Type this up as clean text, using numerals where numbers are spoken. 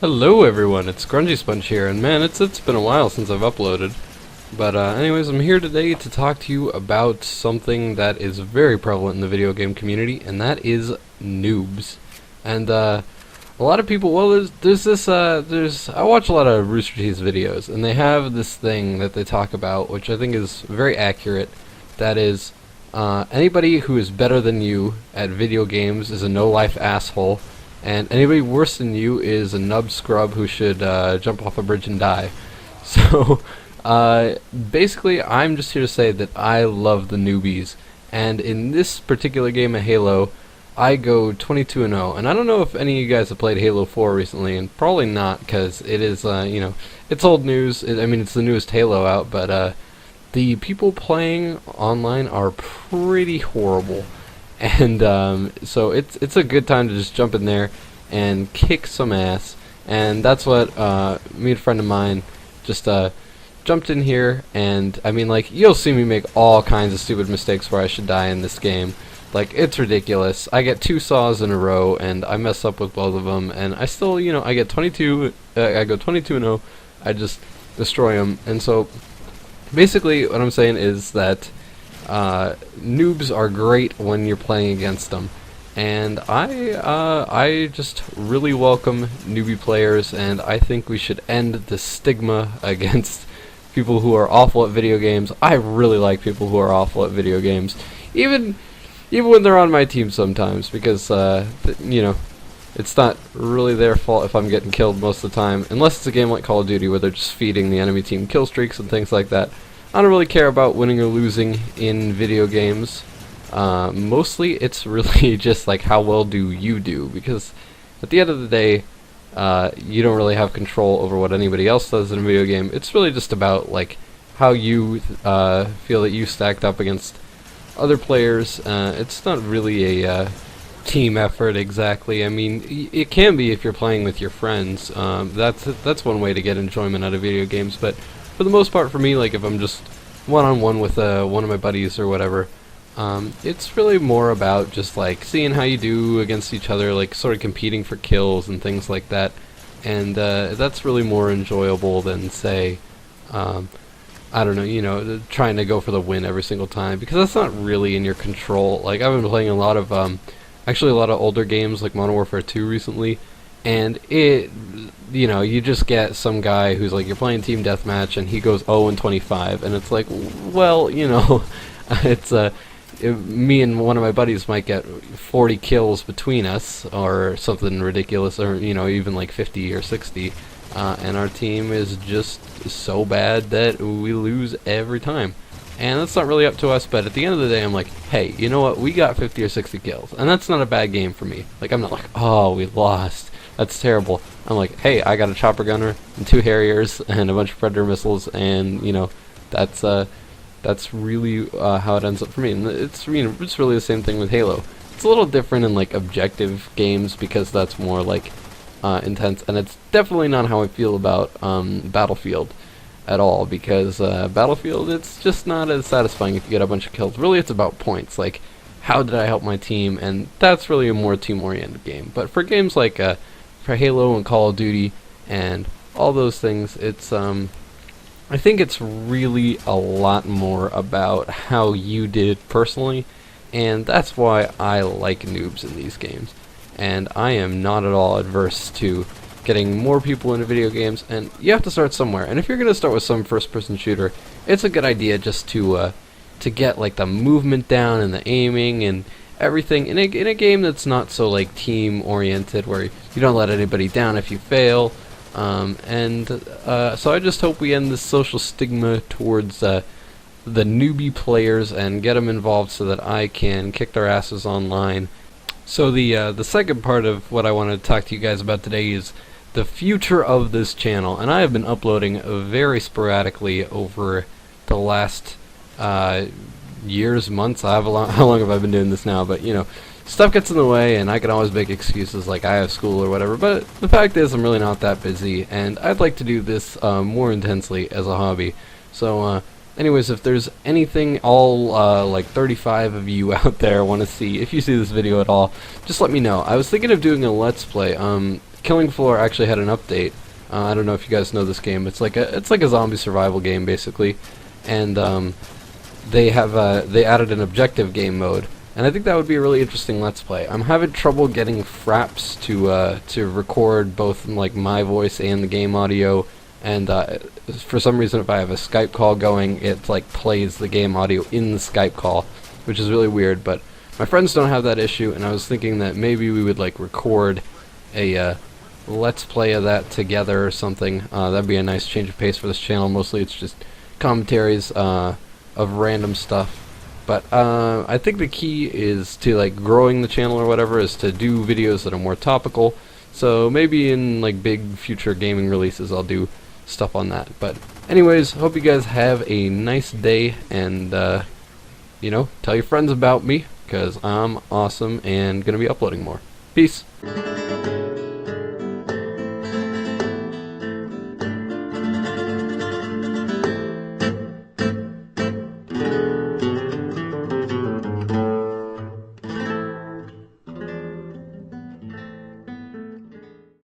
Hello everyone, it's Grungy Sponge here, and man, it's been a while since I've uploaded. But anyways, I'm here today to talk to you about something that is very prevalent in the video game community, and that is noobs. And a lot of people, well, I watch a lot of Rooster Teeth's videos, and they have this thing that they talk about, which I think is very accurate. That is, anybody who is better than you at video games is a no-life asshole. And anybody worse than you is a nub scrub who should jump off a bridge and die. So, basically, I'm just here to say that I love the newbies. And in this particular game of Halo, I go 22-0. And I don't know if any of you guys have played Halo 4 recently, and probably not, because it is, it's old news. It's the newest Halo out, but the people playing online are pretty horrible. And so it's a good time to just jump in there and kick some ass. And that's what me and a friend of mine just jumped in here. And I mean, like, you'll see me make all kinds of stupid mistakes where I should die in this game. Like, it's ridiculous. I get 2 saws in a row and I mess up with both of them, and I still, I get 22. I go 22-0. I just destroy them. And so basically what I'm saying is that noobs are great when you're playing against them, and I just really welcome newbie players, and I think we should end the stigma against people who are awful at video games. I really like people who are awful at video games, even when they're on my team sometimes, because it's not really their fault if I'm getting killed most of the time, unless it's a game like Call of Duty where they're just feeding the enemy team kill streaks and things like that. I don't really care about winning or losing in video games. Mostly it's really just like, how well do you do, because at the end of the day, you don't really have control over what anybody else does in a video game. It's really just about like how you feel that you stacked up against other players. It's not really a team effort exactly. I mean, it can be if you're playing with your friends. That's one way to get enjoyment out of video games, but for the most part, for me, like if I'm just one-on-one with one of my buddies or whatever, it's really more about just like seeing how you do against each other, like sort of competing for kills and things like that. And that's really more enjoyable than, say, I don't know, trying to go for the win every single time, because that's not really in your control. Like, I've been playing a lot of older games like Modern Warfare 2 recently, and you just get some guy who's like, you're playing team deathmatch and he goes 0-25, and it's like, well, it's me and one of my buddies might get 40 kills between us or something ridiculous, or even like 50 or 60, and our team is just so bad that we lose every time. And that's not really up to us, but at the end of the day, I'm like, hey, you know what, we got 50 or 60 kills, and that's not a bad game for me. Like, I'm not like, oh, we lost, that's terrible. I'm like, hey, I got a chopper gunner and 2 Harriers and a bunch of Predator missiles, and that's really how it ends up for me. And it's really the same thing with Halo. It's a little different in like objective games, because that's more like intense, and it's definitely not how I feel about Battlefield at all, because Battlefield, it's just not as satisfying if you get a bunch of kills. Really, it's about points, like how did I help my team, and that's really a more team-oriented game. But for games like for Halo and Call of Duty and all those things, it's I think it's really a lot more about how you did personally, and that's why I like noobs in these games. And I am not at all adverse to getting more people into video games, and you have to start somewhere. And if you're going to start with some first-person shooter, it's a good idea just to get like the movement down and the aiming and everything in a game that's not so like team-oriented, where you don't let anybody down if you fail. So I just hope we end this social stigma towards the newbie players and get them involved so that I can kick their asses online. So the second part of what I want to talk to you guys about today is the future of this channel, and I have been uploading very sporadically over the last years, months. How long have I been doing this now? But stuff gets in the way, and I can always make excuses like I have school or whatever. But the fact is, I'm really not that busy, and I'd like to do this more intensely as a hobby. So anyways, if there's anything all like 35 of you out there want to see, if you see this video at all, just let me know. I was thinking of doing a Let's Play. Killing Floor actually had an update. I don't know if you guys know this game. It's like a zombie survival game basically, and they added an objective game mode, and I think that would be a really interesting Let's Play. I'm having trouble getting Fraps to record both like my voice and the game audio, and for some reason if I have a Skype call going, it like plays the game audio in the Skype call, which is really weird. But my friends don't have that issue, and I was thinking that maybe we would like record a Let's Play of that together or something. That'd be a nice change of pace for this channel. Mostly it's just commentaries of random stuff. But I think the key is to like growing the channel or whatever is to do videos that are more topical. So maybe in like big future gaming releases I'll do stuff on that. But anyways, hope you guys have a nice day, and you know, tell your friends about me, because I'm awesome and gonna be uploading more. Peace.